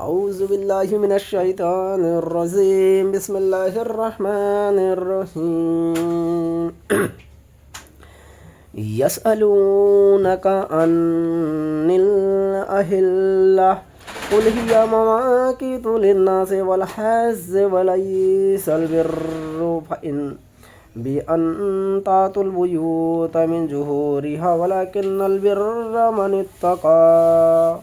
اعوذ باللہ من الشیطان الرجیم بسم اللہ الرحمن الرحیم یسألونک عن الأہلہ قل ہی مواقیت للناس والحج ولیس البر بأن تأتوا البیوت من ظہورها ولکن البر من اتقى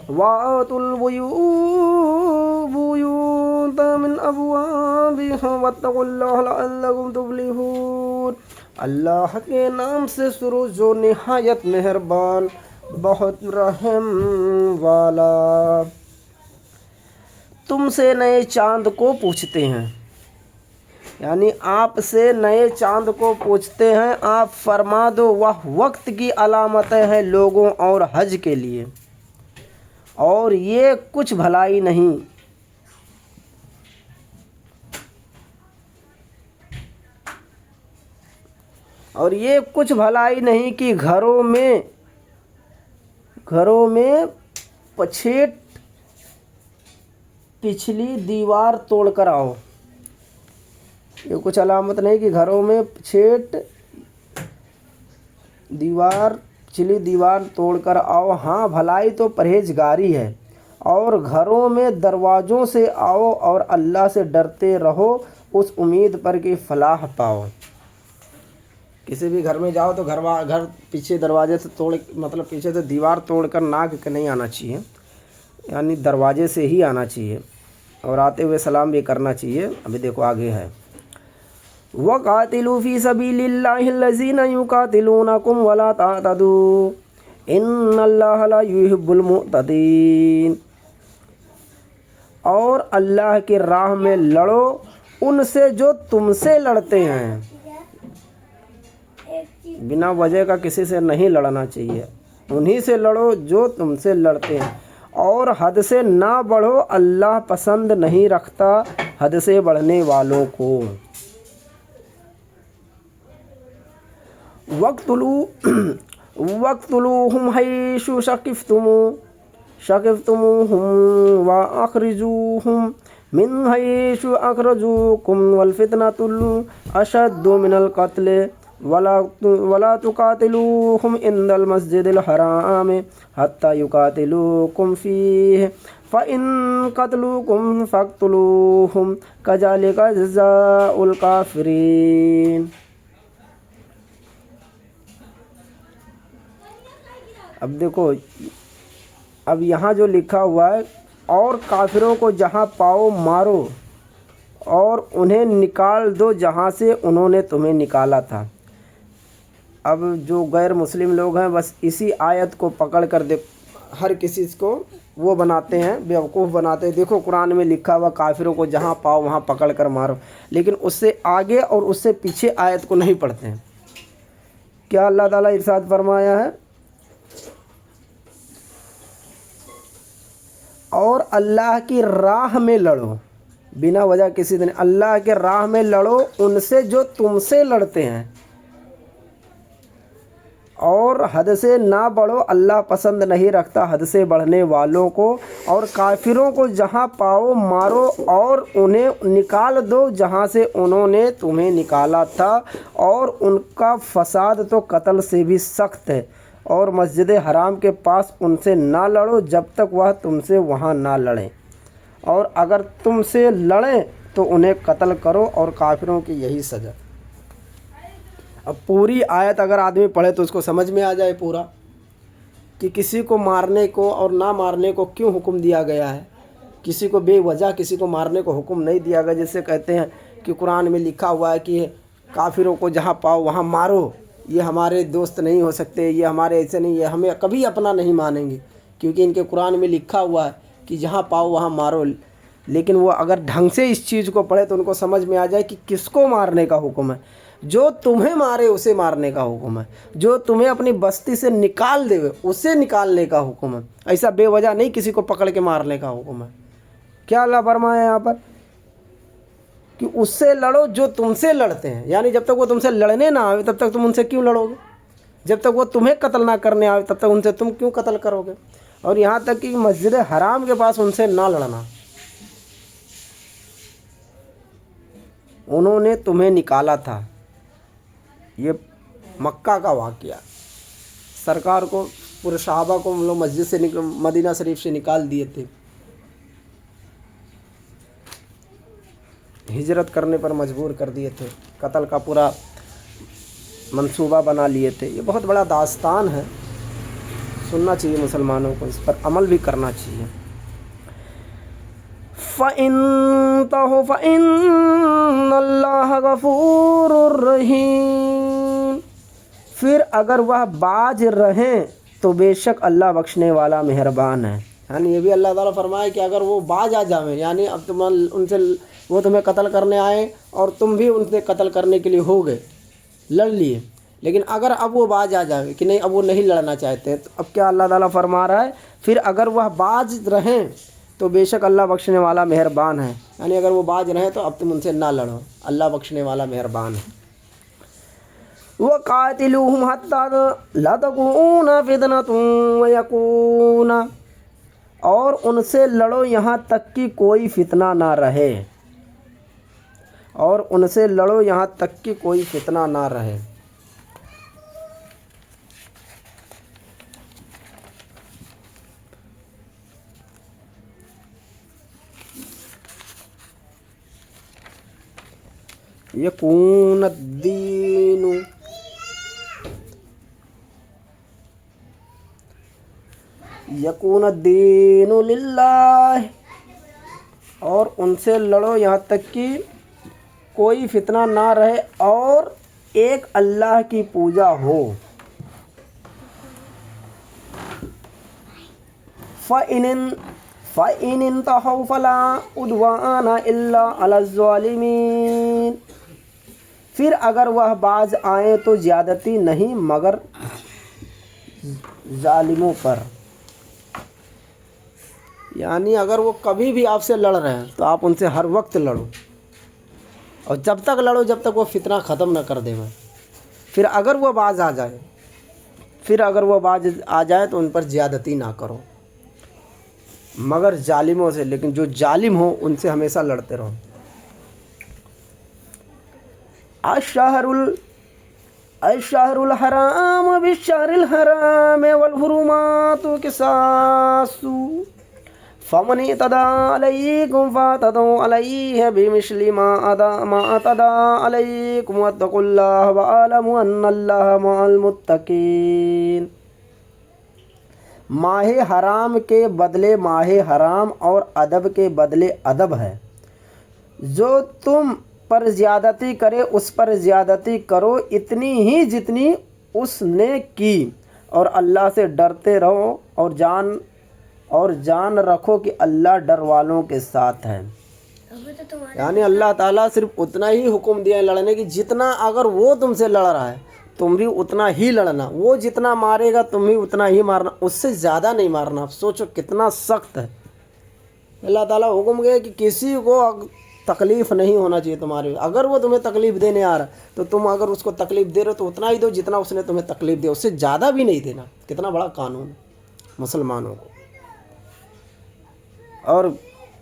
وآتوا البيوت من أبوابها واتقوا الله لعلكم تفلحون۔ اللہ کے نام سے شروع جو نہایت مہربان بہت رحم والا۔ تم سے نئے چاند کو پوچھتے ہیں، یعنی آپ سے نئے چاند کو پوچھتے ہیں، آپ فرما دو وہ وقت کی علامتیں ہیں لوگوں اور حج کے لیے، اور یہ کچھ بھلائی نہیں کہ گھروں میں پچھیٹ پچھلی دیوار توڑ کر آؤ۔ یہ کچھ علامت نہیں کہ گھروں میں پچھلی دیوار توڑ کر آؤ، ہاں بھلائی تو پرہیزگاری ہے، اور گھروں میں دروازوں سے آؤ اور اللہ سے ڈرتے رہو اس امید پر کہ فلاح پاؤ۔ کسی بھی گھر میں جاؤ تو گھر پیچھے دروازے سے پیچھے سے دیوار توڑ کر ناک کے نہیں آنا چاہیے، یعنی دروازے سے ہی آنا چاہیے، اور آتے ہوئے سلام بھی کرنا چاہیے۔ ابھی دیکھو آگے ہے وَقَاتِلُوا فِي سَبِيلِ اللَّهِ الَّذِينَ يُقَاتِلُونَكُمْ وَلَا تَعْتَدُوا إِنَّ اللَّهَ لَا يُحِبُّ الْمُعْتَدِينَ۔ اور اللہ کی راہ میں لڑو ان سے جو تم سے لڑتے ہیں، بنا وجہ کا کسی سے نہیں لڑنا چاہیے، انہی سے لڑو جو تم سے لڑتے ہیں، اور حد سے نہ بڑھو، اللہ پسند نہیں رکھتا حد سے بڑھنے والوں کو۔ وَاقْتُلُوهُمْ حَيْثُ ثَقِفْتُمُوهُمْ وَأَخْرِجُوهُمْ مِنْ حَيْثُ أَخْرَجُوكُمْ وَالْفِتْنَةُ أَشَدُّ مِنَ الْقَتْلِ وَلَا تُقَاتِلُوهُمْ عِنْدَ الْمَسْجِدِ الْحَرَامِ حَتَّى يُقَاتِلُوكُمْ فِيهِ فَإِنْ قَتَلُوكُمْ فَاقْتُلُوهُمْ كَذَلِكَ جَزَاءُ الْكَافِرِينَ۔ اب دیکھو، اب یہاں جو لکھا ہوا ہے، اور کافروں کو جہاں پاؤ مارو اور انہیں نکال دو جہاں سے انہوں نے تمہیں نکالا تھا۔ اب جو غیر مسلم لوگ ہیں بس اسی آیت کو پکڑ کر ہر کسی کو وہ بناتے ہیں، بیوقوف بناتے ہیں۔ دیکھو قرآن میں لکھا ہوا کافروں کو جہاں پاؤ وہاں پکڑ کر مارو، لیکن اس سے آگے اور اس سے پیچھے آیت کو نہیں پڑھتے ہیں۔ کیا اللہ تعالیٰ ارشاد فرمایا ہے؟ اور اللہ کی راہ میں لڑو، بنا وجہ کسی دن اللہ کے راہ میں لڑو ان سے جو تم سے لڑتے ہیں، اور حد سے نہ بڑھو، اللہ پسند نہیں رکھتا حد سے بڑھنے والوں کو، اور کافروں کو جہاں پاؤ مارو اور انہیں نکال دو جہاں سے انہوں نے تمہیں نکالا تھا، اور ان کا فساد تو قتل سے بھی سخت ہے، اور مسجد حرام کے پاس ان سے نہ لڑو جب تک وہ تم سے وہاں نہ لڑیں، اور اگر تم سے لڑیں تو انہیں قتل کرو، اور کافروں کی یہی سزا۔ اب پوری آیت اگر آدمی پڑھے تو اس کو سمجھ میں آ جائے پورا کہ کسی کو مارنے کو اور نہ مارنے کو کیوں حکم دیا گیا ہے، کسی کو بے وجہ کسی کو مارنے کو حکم نہیں دیا گیا، جس سے کہتے ہیں کہ قرآن میں لکھا ہوا ہے کہ کافروں کو جہاں پاؤ وہاں مارو، یہ ہمارے دوست نہیں ہو سکتے، یہ ہمارے ایسے نہیں، یہ ہمیں کبھی اپنا نہیں مانیں گے، کیونکہ ان کے قرآن میں لکھا ہوا ہے کہ جہاں پاؤ وہاں مارو۔ لیکن وہ اگر ڈھنگ سے اس چیز کو پڑھے تو ان کو سمجھ میں آ جائے کہ کس کو مارنے کا حکم ہے۔ جو تمہیں مارے اسے مارنے کا حکم ہے، جو تمہیں اپنی بستی سے نکال دے اسے نکالنے کا حکم ہے، ایسا بے وجہ نہیں کسی کو پکڑ کے مارنے کا حکم ہے۔ کیا اللہ فرمایا یہاں پر کہ اس سے لڑو جو تم سے لڑتے ہیں، یعنی جب تک وہ تم سے لڑنے نہ آئے تب تک تم ان سے کیوں لڑو گے؟ جب تک وہ تمہیں قتل نہ کرنے آئے تب تک ان سے تم کیوں قتل کرو گے؟ اور یہاں تک کہ مسجد حرام کے پاس ان سے نہ لڑنا. انہوں نے تمہیں نکالا تھا. یہ مکہ کا واقعہ. سرکار کو پورے صحابہ کو ہم لوگ مسجد سے مدینہ شریف سے نکال دیے تھے. ہجرت کرنے پر مجبور کر دیے تھے. قتل کا پورا منصوبہ بنا لیے تھے. یہ بہت بڑا داستان ہے. سننا چاہیے مسلمانوں کو, اس پر عمل بھی کرنا چاہیے. فَإِن تَهُ فَإِنَّ اللَّهَ غَفُورٌ رَحِيمٌ. پھر اگر وہ باز رہیں تو بے شک اللہ بخشنے والا مہربان ہے. یعنی یہ بھی اللہ تعالیٰ فرمائے کہ اگر وہ باز آ جائیں, یعنی اب تم ان سے وہ تمہیں قتل کرنے آئے اور تم بھی ان سے قتل کرنے کے لیے ہو گئے, لڑ لیے, لیکن اگر اب وہ باز آ جائے کہ نہیں اب وہ نہیں لڑنا چاہتے, تو اب کیا اللہ تعالیٰ فرما رہا ہے, پھر اگر وہ باز رہیں تو بے شک اللہ بخشنے والا مہربان ہے. یعنی اگر وہ باز رہیں تو اب تم ان سے نہ لڑو, اللہ بخشنے والا مہربان ہے. وَقَاتِلُوهُمْ حَتَّى لَا تَكُونَ فِتْنَةٌ وَيَكُونَ, اور ان سے لڑو یہاں تک کہ کوئی فتنہ نہ رہے. اور ان سے لڑو یہاں تک کہ کوئی فتنہ نہ رہے. یکون الدین للہ, اور ان سے لڑو یہاں تک کہ کوئی فتنہ نہ رہے اور ایک اللہ کی پوجا ہو. فَإِنِ انْتَهَوْا فَلَا عُدْوَانَ إِلَّا عَلَى الظَّالِمِينَ. پھر اگر وہ باز آئیں تو زیادتی نہیں مگر ظالموں پر. یعنی اگر وہ کبھی بھی آپ سے لڑ رہے ہیں تو آپ ان سے ہر وقت لڑو, اور جب تک لڑو جب تک وہ فتنہ ختم نہ کر دے. پھر اگر وہ باز آ جائے تو ان پر زیادتی نہ کرو مگر ظالموں سے, لیکن جو ظالم ہو ان سے ہمیشہ لڑتے رہو. الشہر الحرام بالشہر الحرام والحرمات قصاص فمن اعتدى علیکم فاعتدوا علیہ بمثل ما اعتدى علیکم واتقوا اللہ واعلموا ان اللہ مع المتقین. ماہ حرام کے بدلے ماہ حرام اور ادب کے بدلے ادب ہے. جو تم پر زیادتی کرے اس پر زیادتی کرو اتنی ہی جتنی اس نے کی, اور اللہ سے ڈرتے رہو اور جان رکھو کہ اللہ ڈر والوں کے ساتھ ہے. یعنی اللہ تعالیٰ صرف اتنا ہی حکم دیا ہے لڑنے کی, جتنا اگر وہ تم سے لڑ رہا ہے تم بھی اتنا ہی لڑنا. وہ جتنا مارے گا تم بھی اتنا ہی مارنا, اس سے زیادہ نہیں مارنا. آپ سوچو کتنا سخت ہے. اللہ تعالیٰ حکم گیا کہ کسی کو تکلیف نہیں ہونا چاہیے تمہارے. اگر وہ تمہیں تکلیف دینے آ رہا ہے تو تم اگر اس کو تکلیف دے رہے ہو تو اتنا ہی دو جتنا اس نے تمہیں تکلیف دیا, اس سے زیادہ بھی نہیں دینا. کتنا بڑا قانون ہے مسلمانوں کو. اور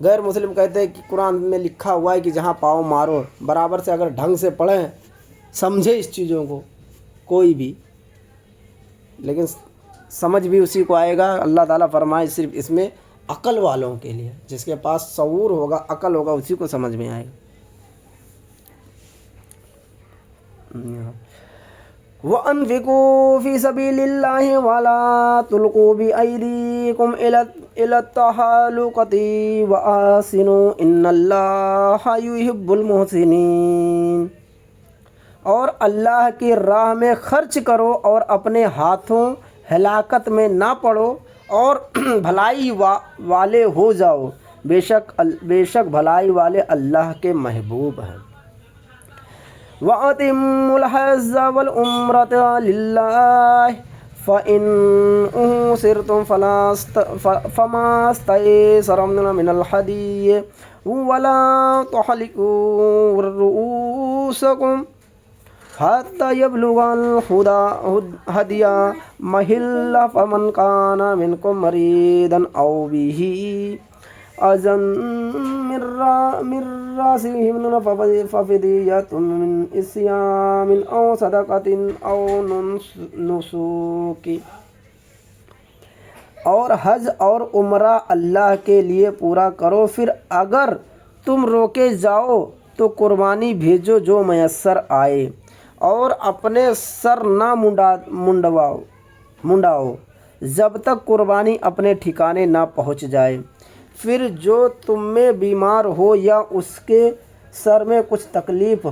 غیر مسلم کہتے ہیں کہ قرآن میں لکھا ہوا ہے کہ جہاں پاؤ مارو. برابر سے اگر ڈھنگ سے پڑھیں سمجھے اس چیزوں کو کوئی بھی, لیکن سمجھ بھی اسی کو آئے گا. اللہ تعالیٰ فرمائے صرف اس میں عقل والوں کے لیے, جس کے پاس شعور ہوگا عقل ہوگا اسی کو سمجھ میں آئے گا. وَأَنفِقُوا فِي سَبِيلِ اللَّهِ وَلَا تُلْقُوا بِأَيْدِيكُمْ إِلَى التَّهْلُكَةِ وَأَحْسِنُوا إِنَّ اللَّهَ يُحِبُّ الْمُحْسِنِينَ. اور اللہ کی راہ میں خرچ کرو اور اپنے ہاتھوں ہلاکت میں نہ پڑو اور بھلائی والے ہو جاؤ. بے شک بھلائی والے اللہ کے محبوب ہیں. وَأَتِمُّوا الْحَجَّ وَالْعُمْرَةَ لِلَّهِ فَإِنْ أُحْصِرْتُمْ فَمَا اسْتَيْسَرَ مِنَ الْهَدْيِ وَلَا تُحَلِّقُوا رُؤُوسَكُمْ حتى يبلغ الهدي محله فمن كان منكم مريضا أو به أذى من رأسه ففدية من صيام أو صدقة أو نسك. اور حج اور عمرہ اللہ کے لیے پورا کرو، پھر اگر تم روکے جاؤ تو قربانی بھیجو جو میسر آئے، اور اپنے سر نہ منڈاؤ جب تک قربانی اپنے ٹھکانے نہ پہنچ جائے. پھر جو تم میں بیمار ہو یا اس کے سر میں کچھ تکلیف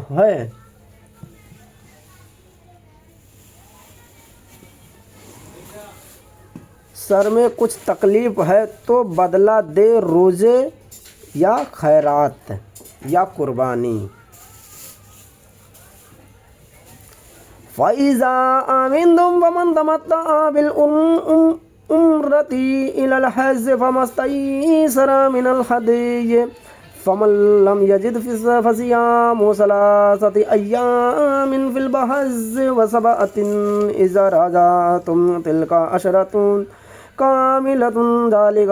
ہے تو بدلہ دے روزے یا خیرات یا قربانی. فَإِذَا آمِنْتُمْ فَمَنْ تَمَتَّعَ بِالْعُمْرَةِ إِلَى الْحَجِّ فَمَا اسْتَيْسَرَ مِنَ الْهَدْيِ فَمَنْ لَمْ يَجِدْ فَصِيَامُ ثَلَاثَةِ أَيَّامٍ فِي الْحَجِّ وَسَبْعَةٍ إِذَا رَجَعْتُمْ تِلْكَ عَشْرَةٌ كَامِلَةٌ ذَلِكَ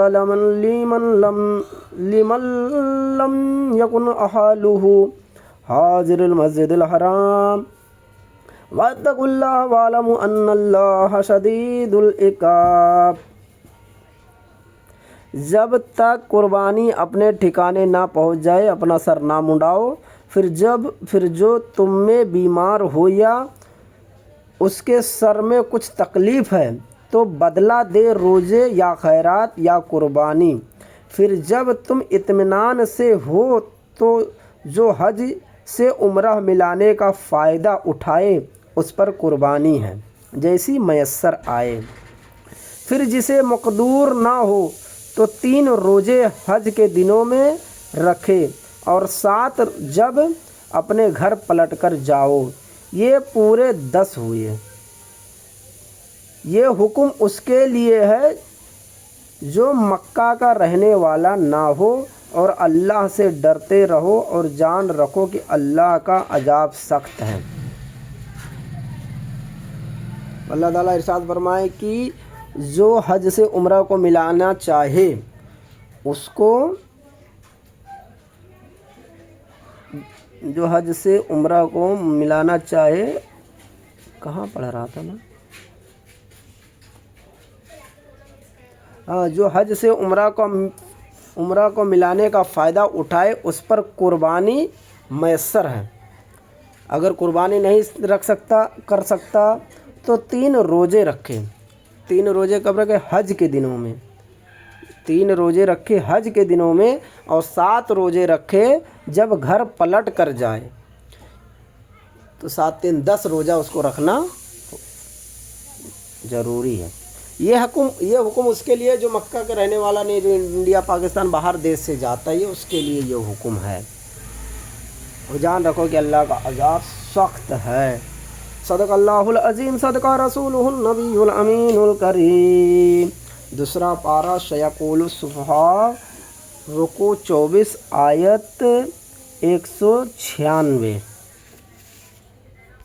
لِمَنْ لَمْ يَكُنْ أَهْلُهُ حَاضِرِ الْمَسْجِدِ الْحَرَامِ وَاتَّقُوا اللَّهَ وَاعْلَمُوا أَنَّ اللَّهَ شَدِيدُ الْعِقَابِ. جب تک قربانی اپنے ٹھکانے نہ پہنچ جائے اپنا سر نہ منڈاؤ. پھر جو تم میں بیمار ہو یا اس کے سر میں کچھ تکلیف ہے تو بدلہ دے روزے یا خیرات یا قربانی. پھر جب تم اطمینان سے ہو تو جو حج سے عمرہ ملانے کا فائدہ اٹھائے اس پر قربانی ہے جیسی میسر آئے. پھر جسے مقدور نہ ہو تو 3 روزے حج کے دنوں میں رکھے اور 7 جب اپنے گھر پلٹ کر جاؤ. یہ پورے 10 ہوئے. یہ حکم اس کے لیے ہے جو مکہ کا رہنے والا نہ ہو، اور اللہ سے ڈرتے رہو اور جان رکھو کہ اللہ کا عذاب سخت ہے. اللہ تعالیٰ ارشاد فرمائے کہ جو حج سے عمرہ کو ملانا چاہے اس کو، جو حج سے عمرہ کو ملانا چاہے، کہاں پڑھ رہا تھا میں، جو حج سے عمرہ کو ملانے کا فائدہ اٹھائے اس پر قربانی میسر ہے. اگر قربانی نہیں کر سکتا تو 3 روزے رکھے. 3 روزے کب رکھے؟ حج کے دنوں میں. 3 روزے رکھے حج کے دنوں میں اور 7 روزے رکھے جب گھر پلٹ کر جائے. تو 7 3 10 روزہ اس کو رکھنا ضروری ہے. یہ حکم اس کے لیے جو مکہ کے رہنے والا نہیں، جو انڈیا پاکستان باہر دیش سے جاتا ہے، یہ اس کے لیے یہ حکم ہے. اور جان رکھو کہ اللہ کا عذاب سخت ہے. صدق اللہ العظیم، صدق رسولہ النبی الامین الکریم. دوسرا پارہ سیقول الصفحاء رکوع 24 آیت 196.